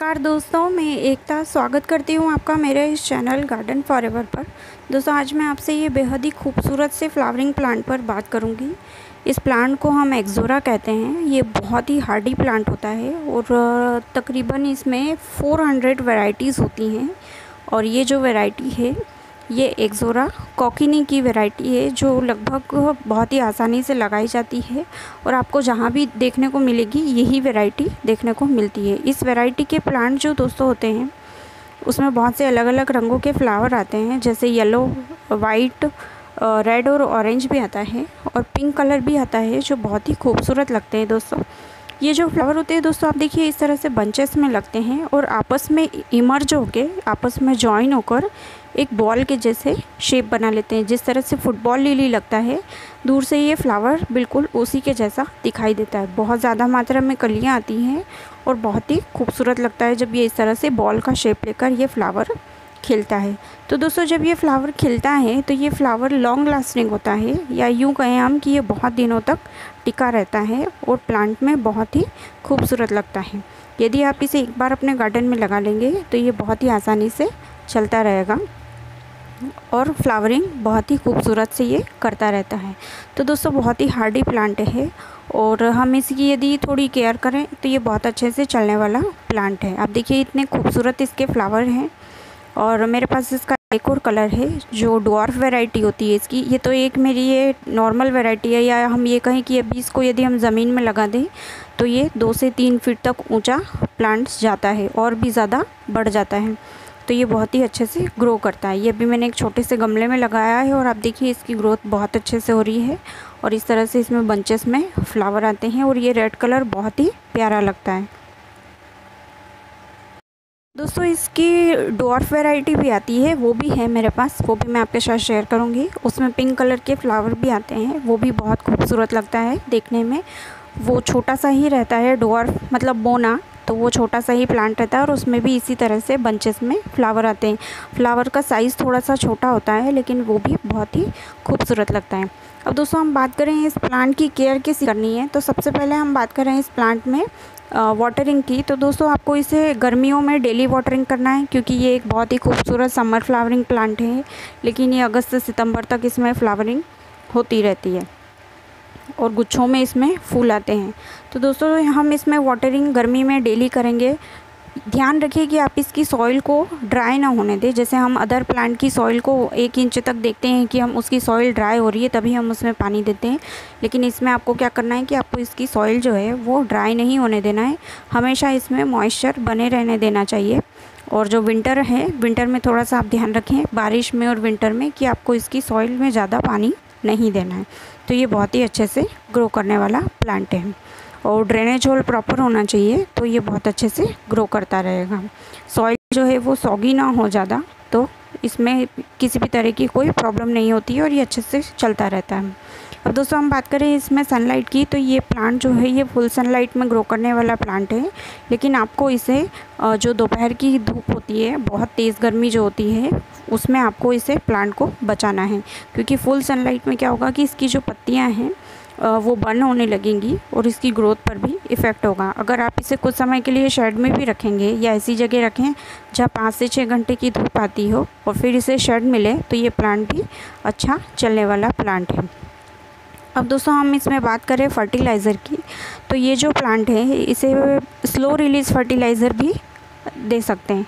नमस्कार दोस्तों, मैं एकता स्वागत करती हूँ आपका मेरे इस चैनल गार्डन फॉरएवर पर। दोस्तों आज मैं आपसे ये बेहद ही खूबसूरत से फ्लावरिंग प्लांट पर बात करूँगी। इस प्लांट को हम एक्सोरा कहते हैं। ये बहुत ही हार्डी प्लांट होता है और तकरीबन इसमें 400 वैरायटीज़ होती हैं। और ये जो वैरायटी है ये एक्सोरा कॉकिनी की वैरायटी है, जो लगभग बहुत ही आसानी से लगाई जाती है और आपको जहाँ भी देखने को मिलेगी यही वैरायटी देखने को मिलती है। इस वैरायटी के प्लांट जो दोस्तों होते हैं उसमें बहुत से अलग अलग रंगों के फ्लावर आते हैं, जैसे येलो, वाइट, रेड और ऑरेंज भी आता है और पिंक कलर भी आता है, जो बहुत ही खूबसूरत लगते हैं दोस्तों। ये जो फ्लावर होते हैं दोस्तों आप देखिए इस तरह से बंचेस में लगते हैं और आपस में इमर्ज होके आपस में जॉइन होकर एक बॉल के जैसे शेप बना लेते हैं। जिस तरह से फुटबॉल लिली लगता है, दूर से ये फ्लावर बिल्कुल उसी के जैसा दिखाई देता है। बहुत ज़्यादा मात्रा में कलियाँ आती हैं और बहुत ही खूबसूरत लगता है जब ये इस तरह से बॉल का शेप लेकर ये फ्लावर खिलता है। तो दोस्तों जब ये फ्लावर खिलता है तो ये फ्लावर लॉन्ग लास्टिंग होता है, या यूँ कहें हम कि ये बहुत दिनों तक टिका रहता है और प्लांट में बहुत ही खूबसूरत लगता है। यदि आप इसे एक बार अपने गार्डन में लगा लेंगे तो ये बहुत ही आसानी से चलता रहेगा और फ्लावरिंग बहुत ही खूबसूरत से ये करता रहता है। तो दोस्तों बहुत ही हार्डी प्लांट है और हम इसकी यदि थोड़ी केयर करें तो ये बहुत अच्छे से चलने वाला प्लांट है। आप देखिए इतने खूबसूरत इसके फ्लावर हैं। और मेरे पास इसका एक और कलर है जो डॉर्फ वैरायटी होती है इसकी। ये तो एक मेरी ये नॉर्मल वैरायटी है, या हम ये कहें कि अभी इसको यदि हम ज़मीन में लगा दें तो ये 2 से 3 फीट तक ऊंचा प्लांट्स जाता है और भी ज़्यादा बढ़ जाता है। तो ये बहुत ही अच्छे से ग्रो करता है। ये भी मैंने एक छोटे से गमले में लगाया है और आप देखिए इसकी ग्रोथ बहुत अच्छे से हो रही है और इस तरह से इसमें बंचेस में फ्लावर आते हैं और ये रेड कलर बहुत ही प्यारा लगता है। दोस्तों इसकी डॉर्फ वैरायटी भी आती है, वो भी है मेरे पास, वो भी मैं आपके साथ शेयर करूंगी। उसमें पिंक कलर के फ्लावर भी आते हैं, वो भी बहुत खूबसूरत लगता है देखने में। वो छोटा सा ही रहता है, डॉर्फ मतलब बोना, तो वो छोटा सा ही प्लांट रहता है और उसमें भी इसी तरह से बंचेस में फ्लावर आते हैं। फ्लावर का साइज़ थोड़ा सा छोटा होता है लेकिन वो भी बहुत ही खूबसूरत लगता है। अब दोस्तों हम बात करें इस प्लांट की केयर कैसे करनी है, तो सबसे पहले हम बात करें इस प्लांट में वाटरिंग की। तो दोस्तों आपको इसे गर्मियों में डेली वाटरिंग करना है, क्योंकि ये एक बहुत ही खूबसूरत समर फ्लावरिंग प्लांट है, लेकिन ये अगस्त से सितंबर तक इसमें फ्लावरिंग होती रहती है और गुच्छों में इसमें फूल आते हैं। तो दोस्तों हम इसमें वाटरिंग गर्मी में डेली करेंगे। ध्यान रखिए कि आप इसकी सॉइल को ड्राई ना होने दें। जैसे हम अदर प्लांट की सॉइल को 1 इंच तक देखते हैं कि हम उसकी सॉइल ड्राई हो रही है तभी हम उसमें पानी देते हैं, लेकिन इसमें आपको क्या करना है कि आपको इसकी सॉइल जो है वो ड्राई नहीं होने देना है। हमेशा इसमें मॉइस्चर बने रहने देना चाहिए। और जो विंटर है, विंटर में थोड़ा सा आप ध्यान रखें, बारिश में और विंटर में, कि आपको इसकी सॉइल में ज़्यादा पानी नहीं देना है। तो ये बहुत ही अच्छे से ग्रो करने वाला प्लांट है और ड्रेनेज होल प्रॉपर होना चाहिए, तो ये बहुत अच्छे से ग्रो करता रहेगा। सॉइल जो है वो सॉगी ना हो ज़्यादा, तो इसमें किसी भी तरह की कोई प्रॉब्लम नहीं होती है और ये अच्छे से चलता रहता है। अब दोस्तों हम बात करें इसमें सनलाइट की, तो ये प्लांट जो है ये फुल सनलाइट में ग्रो करने वाला प्लांट है, लेकिन आपको इसे जो दोपहर की धूप होती है, बहुत तेज़ गर्मी जो होती है, उसमें आपको इसे प्लांट को बचाना है, क्योंकि फुल सनलाइट में क्या होगा कि इसकी जो पत्तियाँ हैं वो बर्न होने लगेंगी और इसकी ग्रोथ पर भी इफ़ेक्ट होगा। अगर आप इसे कुछ समय के लिए शेड में भी रखेंगे या ऐसी जगह रखें जहाँ 5 से 6 घंटे की धूप आती हो और फिर इसे शेड मिले, तो ये प्लांट भी अच्छा चलने वाला प्लांट है। अब दोस्तों हम इसमें बात करें फर्टिलाइज़र की, तो ये जो प्लांट है इसे स्लो रिलीज़ फर्टिलाइज़र भी दे सकते हैं।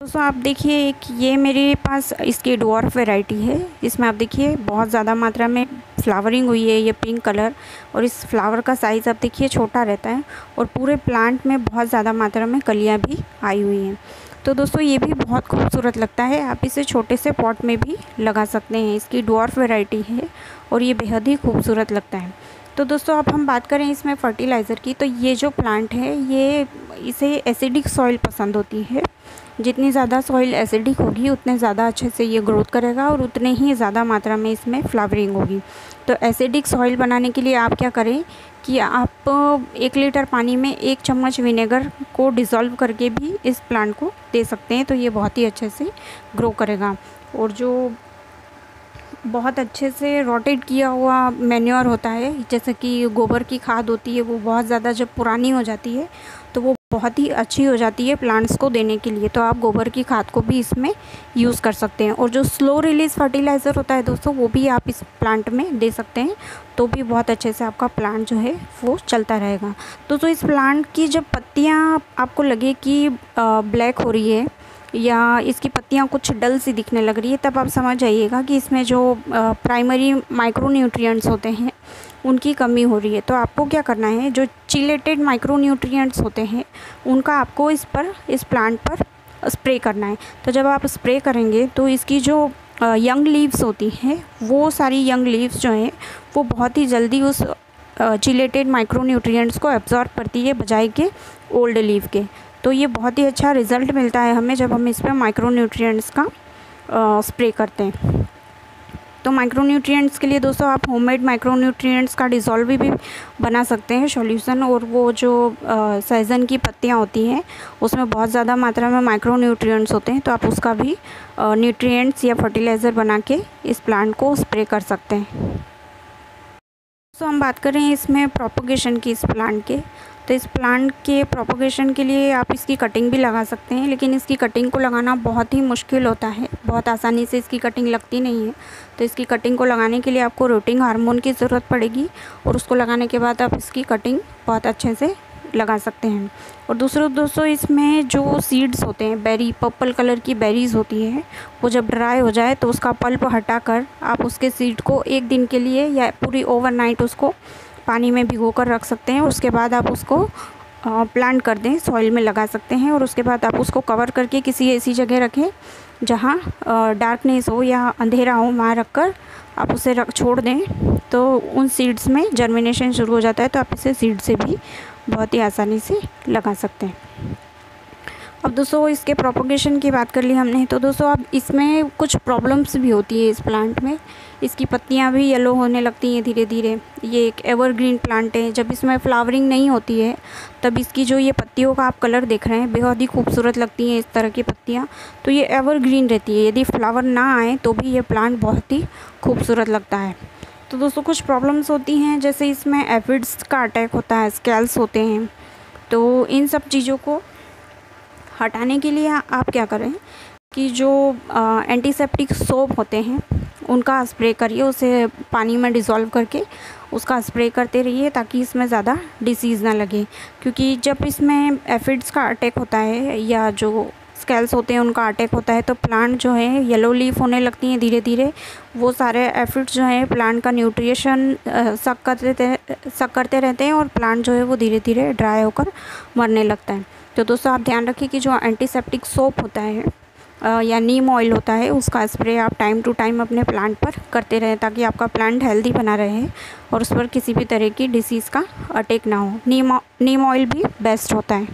दोस्तों आप देखिए एक ये मेरे पास इसकी डॉर्फ वैरायटी है, इसमें आप देखिए बहुत ज़्यादा मात्रा में फ्लावरिंग हुई है, ये पिंक कलर, और इस फ्लावर का साइज़ आप देखिए छोटा रहता है और पूरे प्लांट में बहुत ज़्यादा मात्रा में कलियाँ भी आई हुई हैं। तो दोस्तों ये भी बहुत खूबसूरत लगता है, आप इसे छोटे से पॉट में भी लगा सकते हैं। इसकी डॉर्फ वैरायटी है और ये बेहद ही खूबसूरत लगता है। तो दोस्तों अब हम बात करें इसमें फर्टिलाइज़र की, तो ये जो प्लांट है ये इसे एसिडिक सॉइल पसंद होती है। जितनी ज़्यादा सॉइल एसिडिक होगी उतने ज़्यादा अच्छे से ये ग्रोथ करेगा और उतने ही ज़्यादा मात्रा में इसमें फ्लावरिंग होगी। तो एसिडिक सॉइल बनाने के लिए आप क्या करें कि आप 1 लीटर पानी में 1 चम्मच विनेगर को डिज़ोल्व करके भी इस प्लांट को दे सकते हैं, तो ये बहुत ही अच्छे से ग्रो करेगा। और जो बहुत अच्छे से रोटेट किया हुआ मैन्योर होता है, जैसे कि गोबर की खाद होती है, वो बहुत ज़्यादा जब पुरानी हो जाती है तो वो बहुत ही अच्छी हो जाती है प्लांट्स को देने के लिए। तो आप गोबर की खाद को भी इसमें यूज़ कर सकते हैं। और जो स्लो रिलीज़ फर्टिलाइज़र होता है दोस्तों, वो भी आप इस प्लांट में दे सकते हैं, तो भी बहुत अच्छे से आपका प्लांट जो है वो चलता रहेगा। दोस्तों इस प्लांट की जब पत्तियाँ आपको लगे कि ब्लैक हो रही है या इसकी पत्तियाँ कुछ डल सी दिखने लग रही है, तब आप समझ जाइएगा कि इसमें जो प्राइमरी माइक्रोन्यूट्रिएंट्स होते हैं उनकी कमी हो रही है। तो आपको क्या करना है, जो चिलेटेड माइक्रोन्यूट्रिएंट्स होते हैं उनका आपको इस प्लांट पर स्प्रे करना है। तो जब आप स्प्रे करेंगे तो इसकी जो यंग लीव्स होती हैं, वो सारी यंग लीव्स जो हैं वो बहुत ही जल्दी उस चिलेटेड माइक्रोन्यूट्रिएंट्स को एब्जॉर्ब करती है बजाय के ओल्ड लीव के। तो ये बहुत ही अच्छा रिज़ल्ट मिलता है हमें जब हम इस पर माइक्रोन्यूट्रिएंट्स का स्प्रे करते हैं। तो माइक्रोन्यूट्रिएंट्स के लिए दोस्तों आप होममेड माइक्रोन्यूट्रिएंट्स का डिज़ोल्व भी बना सकते हैं सॉल्यूशन। और वो जो सहजन की पत्तियाँ होती हैं उसमें बहुत ज़्यादा मात्रा में माइक्रोन्यूट्रिएंट्स होते हैं, तो आप उसका भी न्यूट्रिएंट्स या फर्टिलाइज़र बना के इस प्लांट को स्प्रे कर सकते हैं। तो हम बात करें इसमें प्रोपगेशन की इस प्लांट के, तो इस प्लांट के प्रोपगेशन के लिए आप इसकी कटिंग भी लगा सकते हैं, लेकिन इसकी कटिंग को लगाना बहुत ही मुश्किल होता है, बहुत आसानी से इसकी कटिंग लगती नहीं है। तो इसकी कटिंग को लगाने के लिए आपको रूटिंग हार्मोन की ज़रूरत पड़ेगी, और उसको लगाने के बाद आप इसकी कटिंग बहुत अच्छे से लगा सकते हैं। और दोस्तों इसमें जो सीड्स होते हैं, बेरी पर्पल कलर की बेरीज़ होती हैं, वो जब ड्राई हो जाए तो उसका पल्प हटाकर आप उसके सीड को एक दिन के लिए या पूरी ओवरनाइट उसको पानी में भिगोकर रख सकते हैं। उसके बाद आप उसको प्लांट कर दें, सॉइल में लगा सकते हैं। और उसके बाद आप उसको कवर करके किसी ऐसी जगह रखें जहाँ डार्कनेस हो या अंधेरा हो, वहाँ रखकर आप उसे छोड़ दें, तो उन सीड्स में जर्मिनेशन शुरू हो जाता है। तो आप इसे सीड से भी बहुत ही आसानी से लगा सकते हैं। अब दोस्तों इसके प्रोपगेशन की बात कर ली हमने, तो दोस्तों अब इसमें कुछ प्रॉब्लम्स भी होती है इस प्लांट में। इसकी पत्तियां भी येलो होने लगती हैं धीरे धीरे। ये एक एवरग्रीन प्लांट है, जब इसमें फ्लावरिंग नहीं होती है तब इसकी जो ये पत्तियों का आप कलर देख रहे हैं बेहद ही खूबसूरत लगती हैं इस तरह की पत्तियां। तो ये एवरग्रीन रहती है, यदि फ्लावर ना आए तो भी ये प्लांट बहुत ही खूबसूरत लगता है। तो दोस्तों कुछ प्रॉब्लम्स होती हैं, जैसे इसमें एफिड्स का अटैक होता है, स्केल्स होते हैं। तो इन सब चीज़ों को हटाने के लिए आप क्या करें कि जो एंटीसेप्टिक सोप होते हैं उनका स्प्रे करिए, उसे पानी में डिज़ोल्व करके उसका स्प्रे करते रहिए ताकि इसमें ज़्यादा डिसीज़ ना लगे। क्योंकि जब इसमें एफिड्स का अटैक होता है या जो स्केल्स होते हैं उनका अटैक होता है, तो प्लांट जो है येलो लीफ होने लगती हैं धीरे धीरे। वो सारे एफिड्स जो हैं प्लांट का न्यूट्रिशन सक करते रहते हैं और प्लांट जो है वो धीरे धीरे ड्राई होकर मरने लगता है। तो दोस्तों आप ध्यान रखिए कि जो एंटीसेप्टिक सोप होता है या नीम ऑयल होता है, उसका स्प्रे आप टाइम टू टाइम अपने प्लांट पर करते रहें ताकि आपका प्लांट हेल्दी बना रहे और उस पर किसी भी तरह की डिसीज़ का अटैक ना हो। नीम ऑयल भी बेस्ट होता है।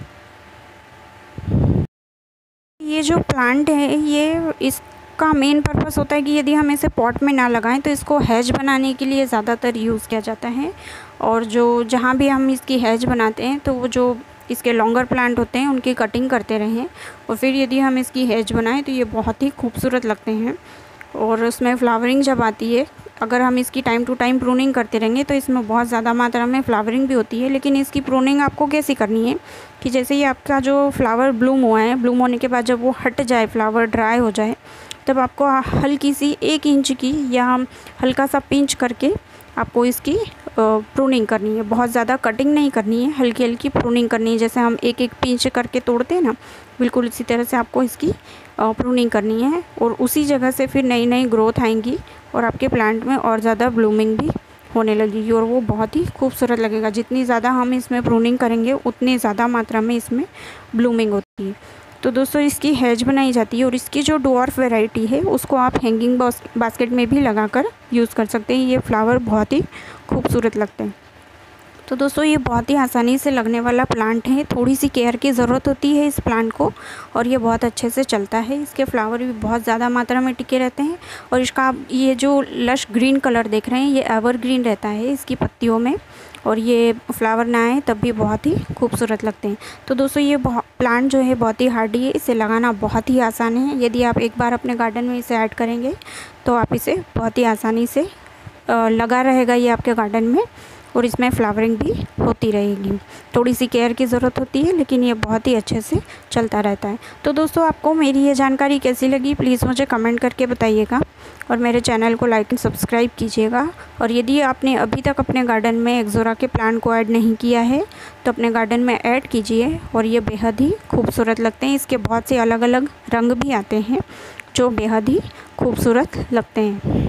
ये जो प्लांट है ये इसका मेन पर्पस होता है कि यदि हम इसे पॉट में ना लगाएं तो इसको हैज बनाने के लिए ज़्यादातर यूज़ किया जाता है। और जो जहाँ भी हम इसकी हैज बनाते हैं तो वो जो इसके लॉन्गर प्लांट होते हैं उनकी कटिंग करते रहें, और फिर यदि हम इसकी हैज बनाएं तो ये बहुत ही खूबसूरत लगते हैं। और उसमें फ्लावरिंग जब आती है, अगर हम इसकी टाइम टू टाइम प्रूनिंग करते रहेंगे तो इसमें बहुत ज़्यादा मात्रा में फ्लावरिंग भी होती है। लेकिन इसकी प्रूनिंग आपको कैसे करनी है कि जैसे ही आपका जो फ्लावर ब्लूम हुआ है, ब्लूम होने के बाद जब वो हट जाए, फ्लावर ड्राई हो जाए, तब आपको हल्की सी 1 इंच की या हल्का सा पिंच करके आपको इसकी प्रूनिंग करनी है। बहुत ज़्यादा कटिंग नहीं करनी है, हल्की हल्की प्रूनिंग करनी है। जैसे हम एक पिंच करके तोड़ते हैं ना, बिल्कुल इसी तरह से आपको इसकी प्रूनिंग करनी है। और उसी जगह से फिर नई नई ग्रोथ आएंगी और आपके प्लांट में और ज़्यादा ब्लूमिंग भी होने लगेगी और वो बहुत ही खूबसूरत लगेगा। जितनी ज़्यादा हम इसमें प्रूनिंग करेंगे उतनी ज़्यादा मात्रा में इसमें ब्लूमिंग होती है। तो दोस्तों इसकी हैज बनाई जाती है और इसकी जो डॉर्फ वैरायटी है उसको आप हैंगिंग बास्केट में भी लगाकर यूज़ कर सकते हैं। ये फ्लावर बहुत ही खूबसूरत लगते हैं। तो दोस्तों ये बहुत ही आसानी से लगने वाला प्लांट है, थोड़ी सी केयर की ज़रूरत होती है इस प्लांट को और ये बहुत अच्छे से चलता है। इसके फ्लावर भी बहुत ज़्यादा मात्रा में टिके रहते हैं और इसका ये जो लश ग्रीन कलर देख रहे हैं ये एवरग्रीन रहता है इसकी पत्तियों में, और ये फ्लावर ना आए तब भी बहुत ही खूबसूरत लगते हैं। तो दोस्तों ये प्लांट जो है बहुत ही हार्डी है, इसे लगाना बहुत ही आसान है। यदि आप एक बार अपने गार्डन में इसे ऐड करेंगे तो आप इसे बहुत ही आसानी से लगा रहेगा ये आपके गार्डन में और इसमें फ्लावरिंग भी होती रहेगी। थोड़ी सी केयर की ज़रूरत होती है, लेकिन ये बहुत ही अच्छे से चलता रहता है। तो दोस्तों, आपको मेरी ये जानकारी कैसी लगी प्लीज़ मुझे कमेंट करके बताइएगा, और मेरे चैनल को लाइक एंड सब्सक्राइब कीजिएगा। और यदि आपने अभी तक अपने गार्डन में एक्ज़ोरा के प्लांट को ऐड नहीं किया है तो अपने गार्डन में ऐड कीजिए, और ये बेहद ही खूबसूरत लगते हैं। इसके बहुत से अलग अलग रंग भी आते हैं जो बेहद ही खूबसूरत लगते हैं।